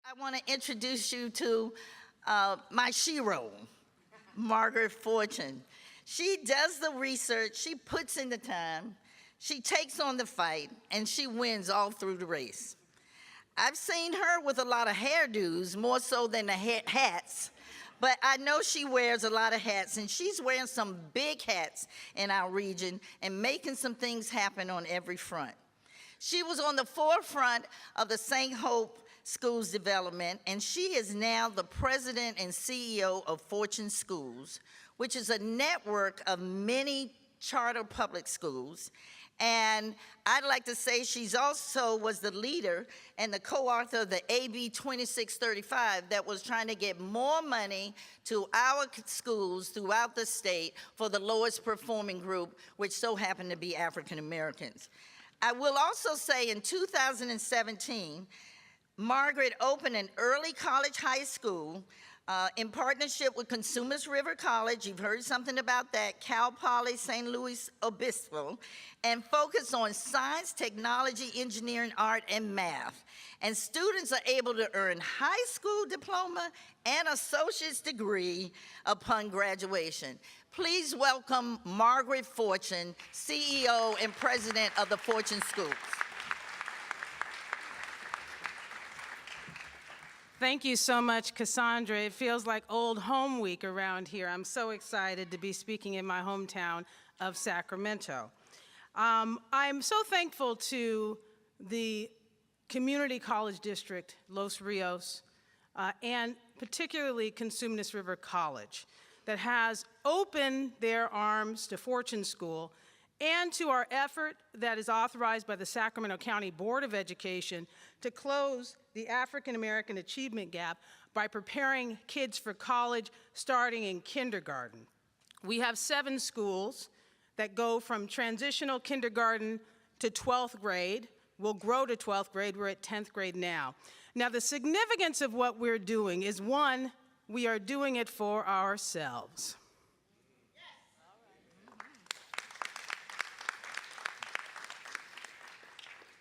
I want to introduce you to my shero, Margaret Fortune. She does the research, she puts in the time, she takes on the fight, and she wins all through the race. I've seen her with a lot of hairdos, more so than the hats, but I know she wears a lot of hats, and she's wearing some big hats in our region and making some things happen on every front. She was on the forefront of the St. Hope Schools development, and she is now the president and CEO of Fortune Schools, which is a network of many charter public schools. And I'd like to say she's also was the leader and the co-author of the AB 2635 that was trying to get more money to our schools throughout the state for the lowest performing group, which so happened to be African Americans. I will also say in 2017, Margaret opened an early college high school in partnership with Consumers River College. You've heard something about that, Cal Poly St. Louis Obispo, and focused on science, technology, engineering, art, and math. And students are able to earn high school diploma and associate's degree upon graduation. Please welcome Margaret Fortune, CEO and president of the Fortune Schools. Thank you so much, Cassandra. It feels like old home week around here. I'm so excited to be speaking in my hometown of Sacramento. I'm so thankful to the Community College District, Los Rios, and particularly Consumnes River College, that has opened their arms to Fortune School and to our effort that is authorized by the Sacramento County Board of Education to close the African American achievement gap by preparing kids for college starting in kindergarten. We have 7 schools that go from transitional kindergarten to 12th grade. We'll grow to 12th grade, we're at 10th grade now. Now the significance of what we're doing is, one, we are doing it for ourselves.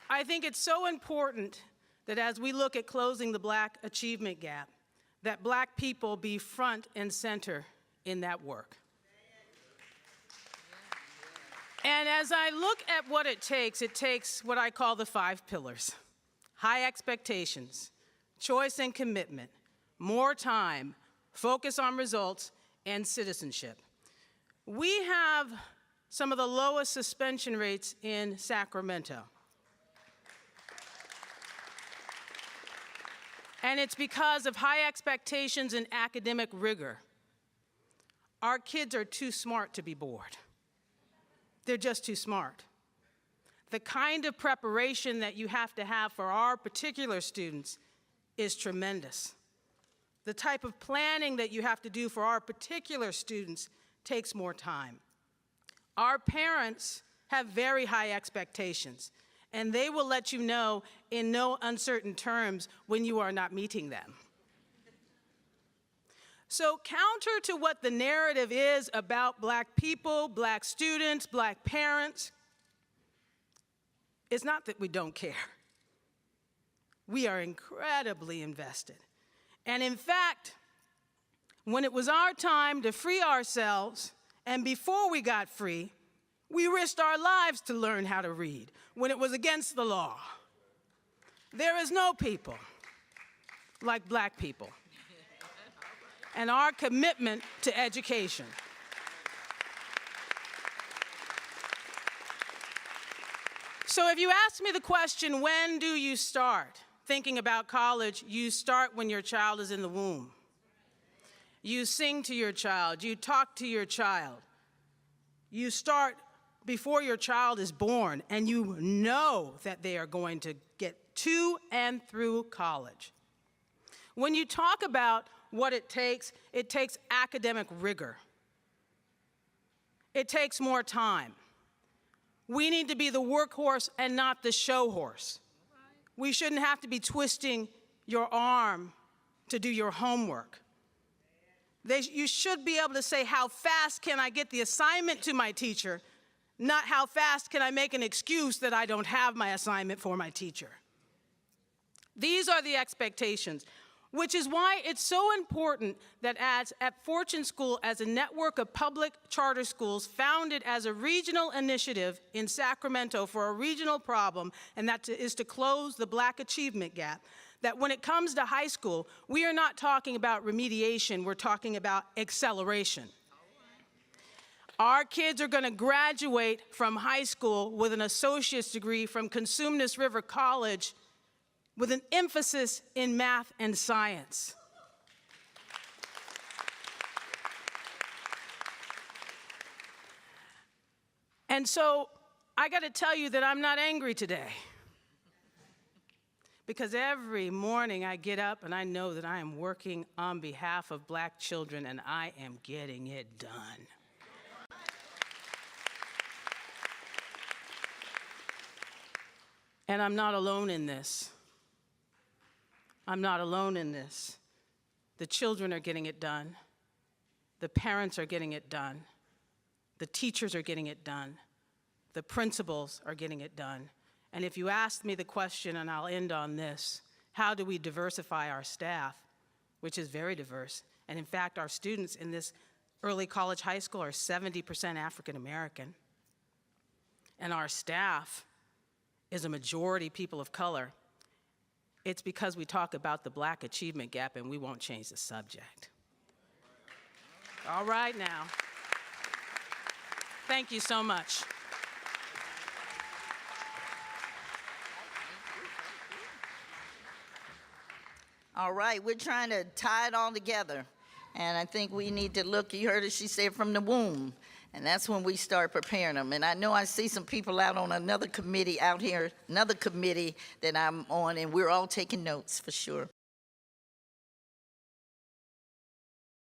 I think it's so important that as we look at closing the Black achievement gap, that Black people be front and center in that work. And as I look at what it takes what I call the 5 pillars: high expectations, choice and commitment, more time, focus on results, and citizenship. We have some of the lowest suspension rates in Sacramento. And it's because of high expectations and academic rigor. Our kids are too smart to be bored. They're just too smart. The kind of preparation that you have to have for our particular students is tremendous. The type of planning that you have to do for our particular students takes more time. Our parents have very high expectations, and they will let you know in no uncertain terms when you are not meeting them. So counter to what the narrative is about Black people, Black students, Black parents, it's not that we don't care. We are incredibly invested. And in fact, when it was our time to free ourselves, and before we got free, we risked our lives to learn how to read when it was against the law. There is no people like Black people and our commitment to education. So if you ask me the question, when do you start thinking about college? You start when your child is in the womb. You sing to your child, you talk to your child. You start before your child is born, and you know that they are going to get to and through college. When you talk about what it takes academic rigor. It takes more time. We need to be the workhorse and not the show horse. We shouldn't have to be twisting your arm to do your homework. You should be able to say, how fast can I get the assignment to my teacher, not how fast can I make an excuse that I don't have my assignment for my teacher. These are the expectations, which is why it's so important that at Fortune School, as a network of public charter schools founded as a regional initiative in Sacramento for a regional problem, and that is to close the Black achievement gap, that when it comes to high school, we are not talking about remediation, we're talking about acceleration. Our kids are going to graduate from high school with an associate's degree from Cosumnes River College with an emphasis in math and science. And so I got to tell you that I'm not angry today. Because every morning I get up and I know that I am working on behalf of Black children and I am getting it done. And I'm not alone in this. I'm not alone in this. The children are getting it done. The parents are getting it done. The teachers are getting it done. The principals are getting it done. And if you asked me the question, and I'll end on this, how do we diversify our staff, which is very diverse, and in fact, our students in this early college high school are 70% African American, and our staff is a majority people of color, it's because we talk about the Black achievement gap and we won't change the subject. All right now. Thank you so much. All right, we're trying to tie it all together. And I think we need to look, you heard it, she said from the womb. And that's when we start preparing them. And I know I see some people out on another committee out here, another committee that I'm on, and we're all taking notes for sure.